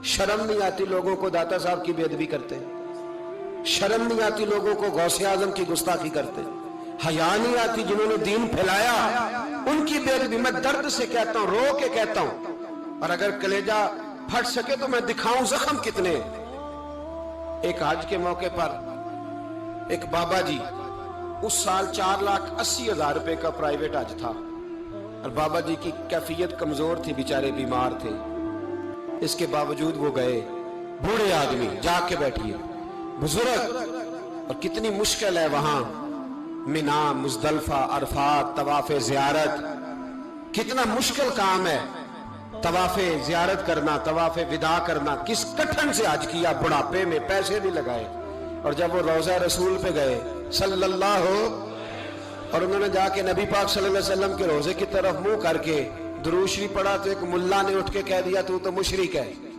شرم نہیں آتی لوگوں کو داتا صاحب کی بے ادبی کرتے، شرم نہیں آتی لوگوں کو غوث اعظم کی گستاخی کرتے، حیا نہیں آتی جنہوں نے دین پھیلایا ان کی بے ادبی۔ میں درد سے کہتا ہوں، رو کے کہتا ہوں، اور اگر کلیجہ پھٹ سکے تو میں دکھاؤں زخم کتنے۔ ایک حج کے موقع پر ایک بابا جی، اس سال 4,80,000 روپے کا پرائیویٹ حج تھا، اور بابا جی کی کیفیت کمزور تھی، بیچارے بیمار تھے، اس کے باوجود وہ گئے۔ بوڑھے آدمی، جا کے بیٹھیے، بزرگ، اور کتنی مشکل ہے وہاں منا، مزدلفہ، عرفات، طواف زیارت، کتنا مشکل کام ہے طواف زیارت کرنا، طواف وداع کرنا۔ کس کٹھن سے حج کیا، بڑھاپے میں پیسے بھی لگائے، اور جب وہ روضہ رسول پہ گئے صلی اللہ، اور انہوں نے جا کے نبی پاک صلی اللہ علیہ وسلم کے روضے کی طرف منہ کر کے درود شریف پڑھا، تو ایک ملا نے اٹھ کے کہہ دیا تو مشرک ہے۔